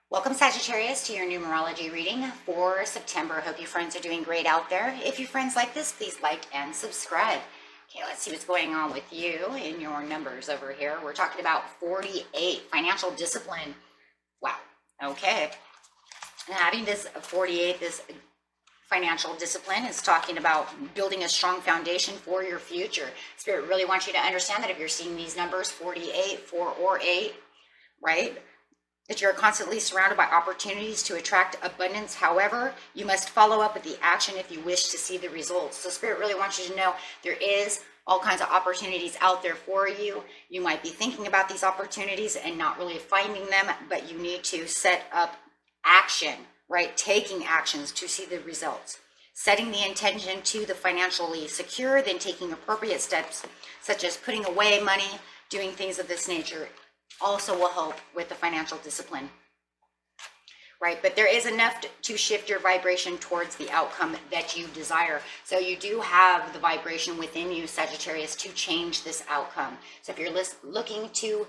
Welcome, Sagittarius, to your numerology reading for September. Hope you friends are doing great out there. If you friends like this, please like and subscribe. Okay, let's see what's going on with you in your numbers over here. We're talking about 48, financial discipline. Wow, okay. And having this 48, this financial discipline is talking about building a strong foundation for your future. Spirit really wants you to understand that if you're seeing these numbers, 48, 4, or 8, right? That you're constantly surrounded by opportunities to attract abundance. However, you must follow up with the action if you wish to see the results. So Spirit really wants you to know there is all kinds of opportunities out there for you. You might be thinking about these opportunities and not really finding them, but you need to set up action, right? Taking actions to see the results. Setting the intention to the financially secure, then taking appropriate steps, such as putting away money, doing things of this nature, also will help with the financial discipline, right? But there is enough to shift your vibration towards the outcome that you desire. So you do have the vibration within you, Sagittarius, to change this outcome. So if you're looking to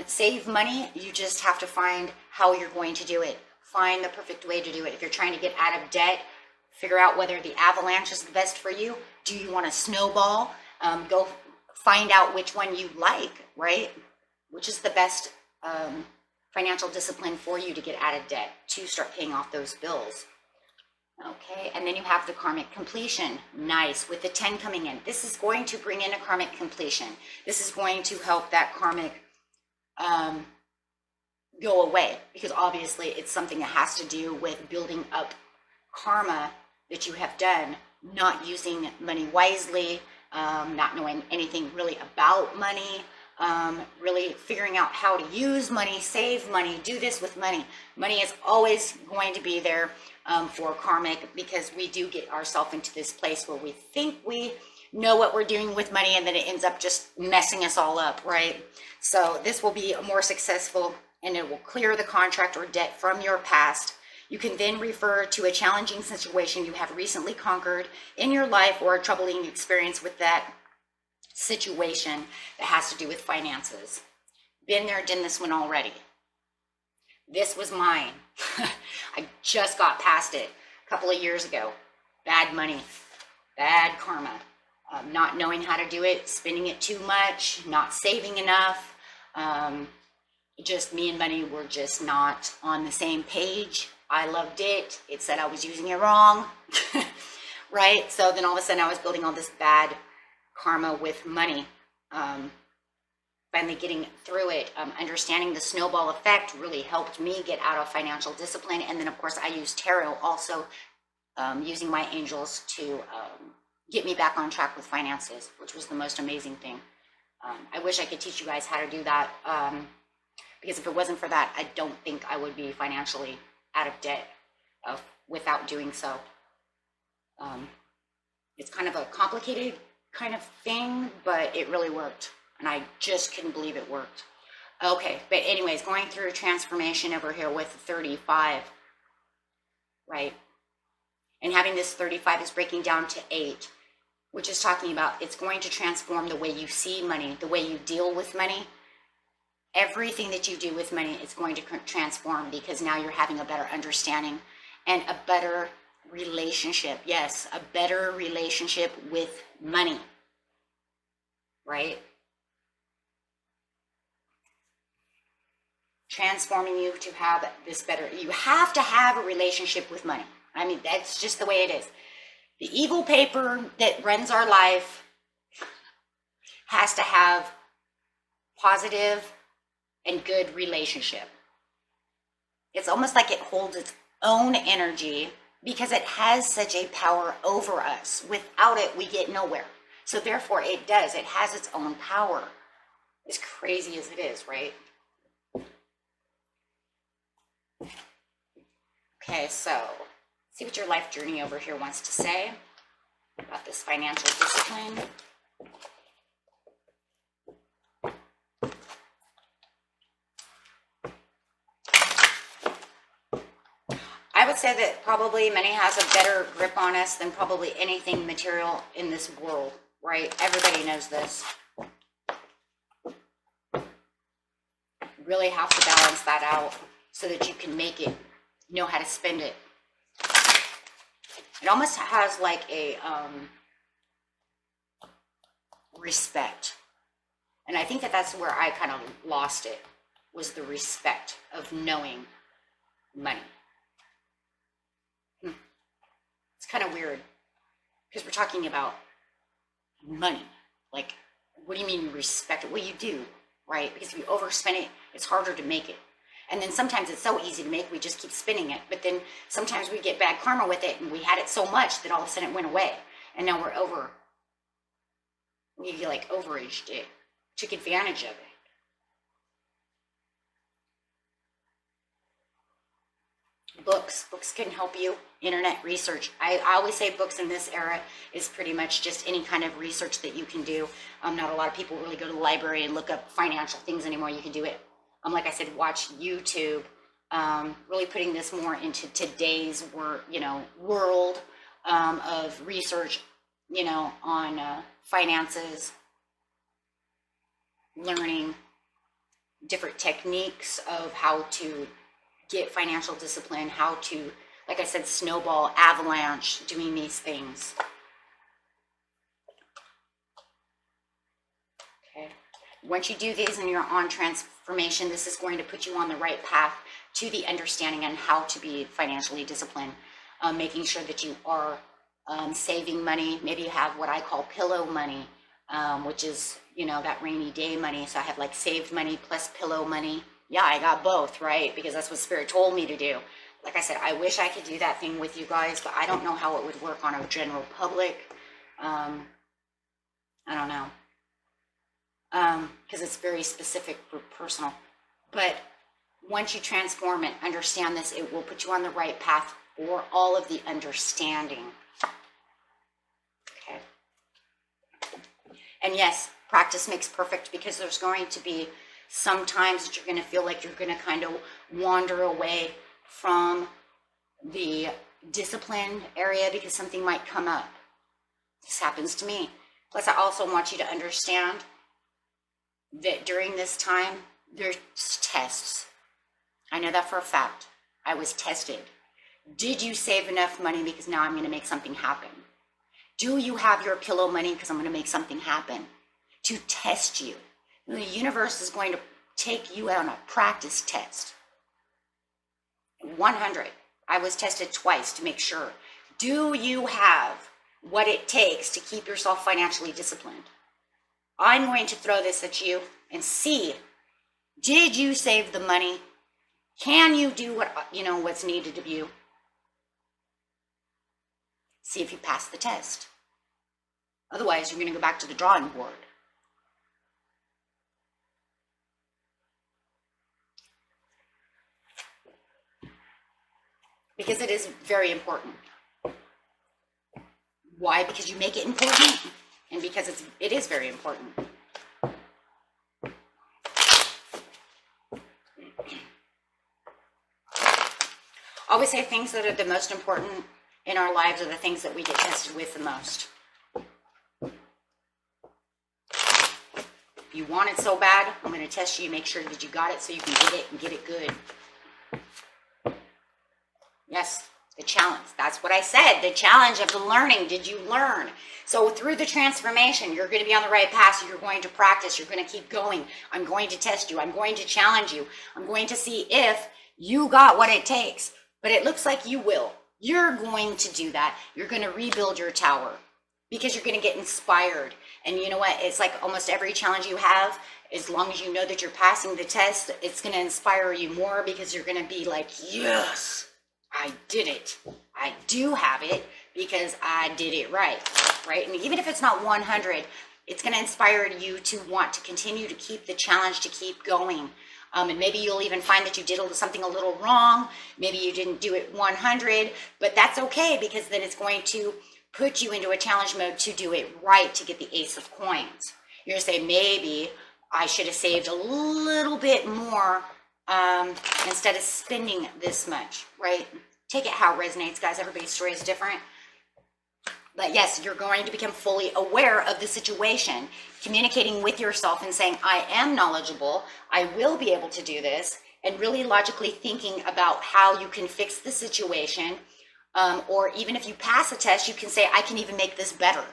save money, you just have to find how you're going to do it. Find the perfect way to do it. If you're trying to get out of debt, figure out whether the avalanche is the best for you. Do you want a snowball? Go find out which one you like, right? Which is the best financial discipline for you to get out of debt, to start paying off those bills. Okay, and then you have the karmic completion. Nice, with the 10 coming in. This is going to bring in a karmic completion. This is going to help that karmic go away, because obviously it's something that has to do with building up karma that you have done, not using money wisely, not knowing anything really about money, really figuring out how to use money, save money, do this with money. Money is always going to be there for karmic, because we do get ourselves into this place where we think we know what we're doing with money, and then it ends up just messing us all up, right? So this will be more successful, and it will clear the contract or debt from your past. You can then refer to a challenging situation you have recently conquered in your life, or a troubling experience with that situation that has to do with finances. Been there, done this one already. This was mine. I just got past it a couple of years ago. Bad money, bad karma, not knowing how to do it, spending it too much, not saving enough. Just me and money were just not on the same page. I loved it. It said I was using it wrong, right? So then all of a sudden I was building all this bad karma with money. Finally getting through it, understanding the snowball effect really helped me get out of financial discipline. And then of course I use tarot also, using my angels to get me back on track with finances, which was the most amazing thing. I wish I could teach you guys how to do that, because if it wasn't for that, I don't think I would be financially out of debt without doing so. It's kind of a complicated kind of thing, but it really worked, and I just couldn't believe it worked. Okay, but anyways, going through a transformation over here with 35, right? And having this 35 is breaking down to 8, which is talking about it's going to transform the way you see money, the way you deal with money. Everything that you do with money is going to transform, because now you're having a better understanding and a better relationship. Yes, a better relationship with money, right? Transforming you to have this better, you have to have a relationship with money. I mean, that's just the way it is. The evil paper that runs our life has to have positive and good relationship. It's almost like it holds its own energy, because it has such a power over us. Without it, we get nowhere. So therefore it does. It has its own power. As crazy as it is, right? Okay, so see what your life journey over here wants to say about this financial discipline. I would say that probably money has a better grip on us than probably anything material in this world, right? Everybody knows this. Really have to balance that out. so that you can make it, know how to spend it. It almost has like a respect. And I think that that's where I kind of lost it, was the respect of knowing money. It's kind of weird because we're talking about money. Like, what do you mean you respect it? Well, you do, right? Because if you overspend it, it's harder to make it. And then sometimes it's so easy to make, we just keep spinning it. But then sometimes we get bad karma with it, and we had it so much that all of a sudden it went away. And now we like overaged it, took advantage of it. Books can help you. Internet research. I always say books in this era is pretty much just any kind of research that you can do. Not a lot of people really go to the library and look up financial things anymore. You can do it. Like I said, watch YouTube. Really putting this more into today's world of research. On finances, learning different techniques of how to get financial discipline, how to, like I said, snowball, avalanche, doing these things. Okay. Once you do these and you're on transformation, this is going to put you on the right path to the understanding on how to be financially disciplined, making sure that you are saving money. Maybe you have what I call pillow money, which is, that rainy day money. So I have like saved money plus pillow money. Yeah, I got both, right? Because that's what Spirit told me to do. Like I said, I wish I could do that thing with you guys, but I don't know how it would work on a general public. I don't know. Because it's very specific for personal. But once you transform and understand this, it will put you on the right path for all of the understanding. Okay. And yes, practice makes perfect, because there's going to be sometimes that you're going to feel like you're going to kind of wander away from the discipline area because something might come up. This happens to me. Plus, I also want you to understand that during this time, there's tests. I know that for a fact. I was tested. Did you save enough money? Because now I'm going to make something happen. Do you have your pillow money? Because I'm going to make something happen. To test you. The universe is going to take you on a practice test. 100. I was tested twice to make sure. Do you have what it takes to keep yourself financially disciplined? I'm going to throw this at you and see, did you save the money? Can you do what's needed of you? See if you pass the test. Otherwise, you're going to go back to the drawing board. Because it is very important. Why? Because you make it important, and because it is very important. I always say things that are the most important in our lives are the things that we get tested with the most. If you want it so bad, I'm going to test you, make sure that you got it so you can get it and get it good. Yes, the challenge. That's what I said. The challenge of the learning. Did you learn? So through the transformation, you're going to be on the right path. So you're going to practice. You're going to keep going. I'm going to test you. I'm going to challenge you. I'm going to see if you got what it takes. But it looks like you will. You're going to do that. You're going to rebuild your tower because you're going to get inspired. And you know what? It's like almost every challenge you have, as long as you know that you're passing the test, it's going to inspire you more because you're going to be like, yes. I did it. I do have it because I did it right? And even if it's not 100, it's going to inspire you to want to continue to keep the challenge, to keep going. And maybe you'll even find that you did something a little wrong. Maybe you didn't do it 100, but that's okay because then it's going to put you into a challenge mode to do it right, to get the Ace of Coins. You're going to say, maybe I should have saved a little bit more instead of spending this much, right? Take it how it resonates, guys. Everybody's story is different. But yes, you're going to become fully aware of the situation, communicating with yourself and saying, I am knowledgeable. I will be able to do this. and really logically thinking about how you can fix the situation. Or even if you pass a test, you can say, I can even make this better,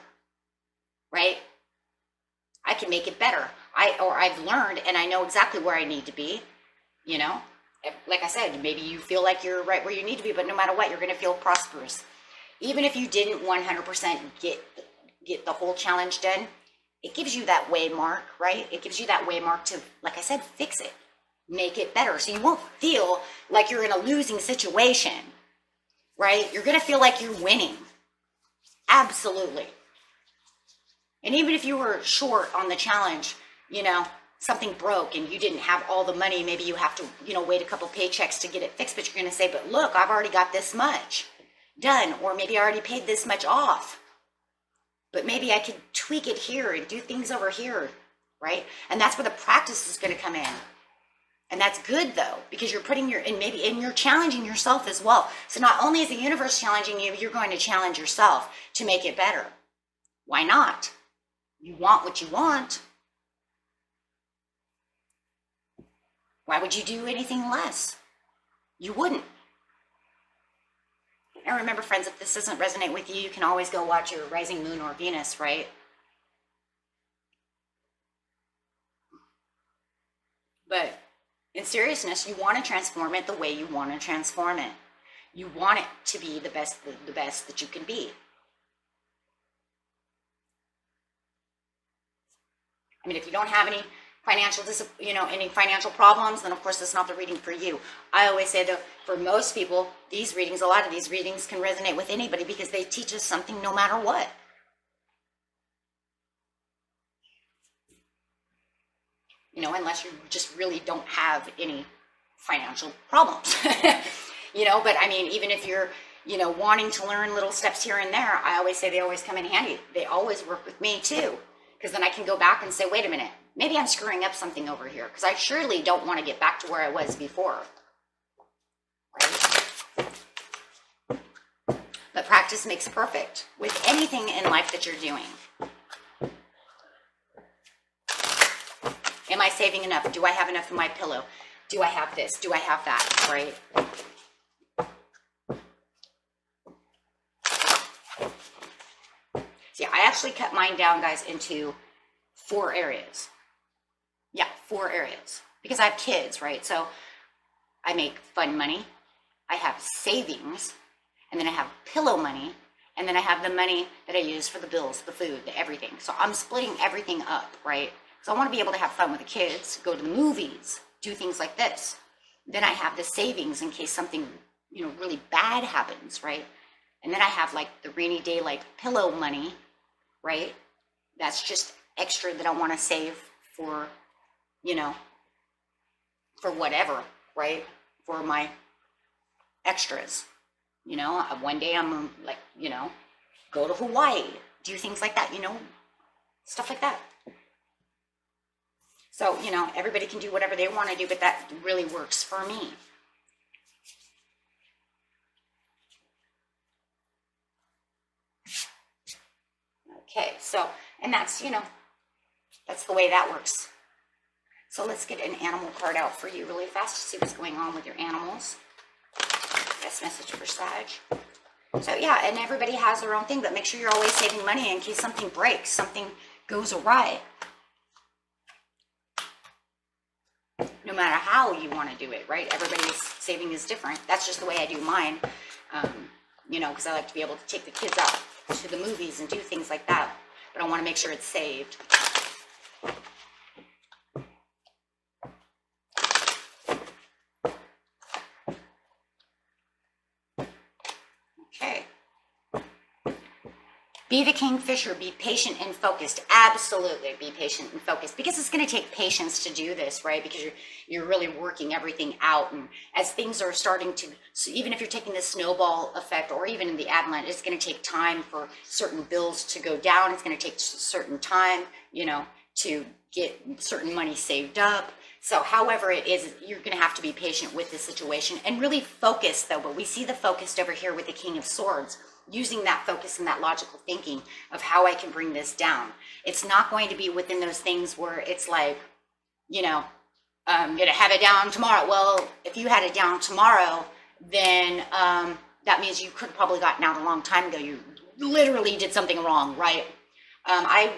right? I can make it better. I've learned and I know exactly where I need to be, you know? Like I said, maybe you feel like you're right where you need to be, but no matter what, you're going to feel prosperous. Even if you didn't 100% get the whole challenge done, it gives you that way mark, right? It gives you that way mark to, like I said, fix it, make it better. So you won't feel like you're in a losing situation, right? You're going to feel like you're winning. Absolutely. And even if you were short on the challenge, you know, something broke and you didn't have all the money, maybe you have to, you know, wait a couple paychecks to get it fixed, but you're going to say, but look, I've already got this much done, or maybe I already paid this much off, but maybe I could tweak it here and do things over here, right? And that's where the practice is going to come in. And that's good though, because you're putting and you're challenging yourself as well. So not only is the universe challenging you, you're going to challenge yourself to make it better. Why not? You want what you want. Why would you do anything less? You wouldn't. And remember, friends, if this doesn't resonate with you, you can always go watch your rising moon or Venus, right? But in seriousness, you want to transform it the way you want to transform it. You want it to be the best that you can be. I mean, if you don't have any any financial problems, then of course it's not the reading for you. I always say that for most people, a lot of these readings can resonate with anybody because they teach us something no matter what. You know, unless you just really don't have any financial problems. But I mean, even if you're, wanting to learn little steps here and there, I always say they always come in handy. They always work with me too. Because then I can go back and say, wait a minute, maybe I'm screwing up something over here. Because I surely don't want to get back to where I was before. Right? But practice makes perfect with anything in life that you're doing. Am I saving enough? Do I have enough in my pillow? Do I have this? Do I have that? Right? See, I actually cut mine down, guys, into 4 areas. Yeah, 4 areas. Because I have kids, right? So I make fun money. I have savings. And then I have pillow money. And then I have the money that I use for the bills, the food, the everything. So I'm splitting everything up, right? So I want to be able to have fun with the kids, go to the movies, do things like this. Then I have the savings in case something, really bad happens, right? And then I have like the rainy day, like pillow money, right? That's just extra that I want to save for, for whatever, right? For my extras. One day I'm like, go to Hawaii, do things like that, stuff like that. So, everybody can do whatever they want to do, but that really works for me. Okay, so, and that's, that's the way that works. So let's get an animal card out for you really fast to see what's going on with your animals. Best message for Sag. So yeah, and everybody has their own thing, but make sure you're always saving money in case something breaks, something goes awry. No matter how you want to do it, right? Everybody's saving is different. That's just the way I do mine, because I like to be able to take the kids out to the movies and do things like that. But I want to make sure it's saved. Okay. Be the kingfisher, be patient and focused. Absolutely be patient and focused, because it's going to take patience to do this, right? Because you're really working everything out. And as things are starting to, so even if you're taking the snowball effect or even in the avalanche, it's going to take time for certain bills to go down. It's going to take certain time, to get certain money saved up. So however it is, you're going to have to be patient with the situation and really focus though. But we see the focused over here with the King of Swords, using that focus and that logical thinking of how I can bring this down. It's not going to be within those things where it's like, gonna have it down tomorrow. Well, if you had it down tomorrow, then that means you could have probably gotten out a long time ago. You literally did something wrong, right? I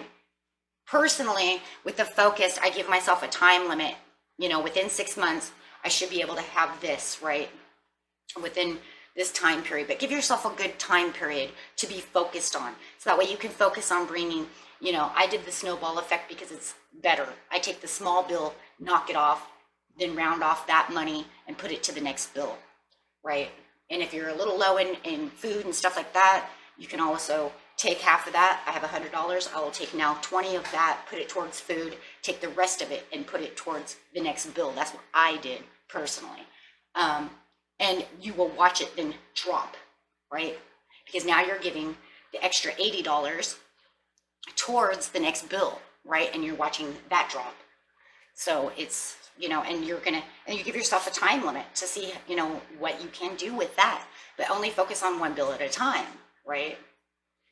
personally, with the focus, I give myself a time limit. You know, within 6 months, I should be able to have this, right? Within this time period. But give yourself a good time period to be focused on. So that way you can focus on bringing, you know, I did the snowball effect because it's better. I take the small bill, knock it off, then round off that money and put it to the next bill, right? And if you're a little low in food and stuff like that, you can also take half of that. I have $100. I will take now 20 of that, put it towards food, take the rest of it and put it towards the next bill. That's what I did personally. And you will watch it then drop, right? Because now you're giving the extra $80 towards the next bill, right? And you're watching that drop. So it's, you know, and you give yourself a time limit to see, you know, what you can do with that, but only focus on one bill at a time, right?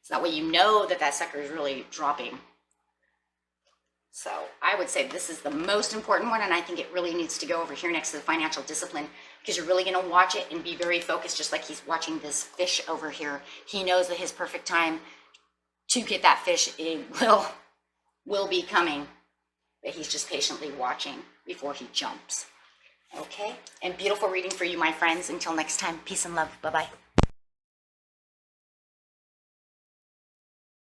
So that way you know that that sucker is really dropping. So I would say this is the most important one, and I think it really needs to go over here next to the financial discipline, because you're really going to watch it and be very focused, just like he's watching this fish over here. He knows that his perfect time to get that fish, it will be coming, but he's just patiently watching before he jumps. Okay, and beautiful reading for you, my friends. Until next time, peace and love. Bye-bye.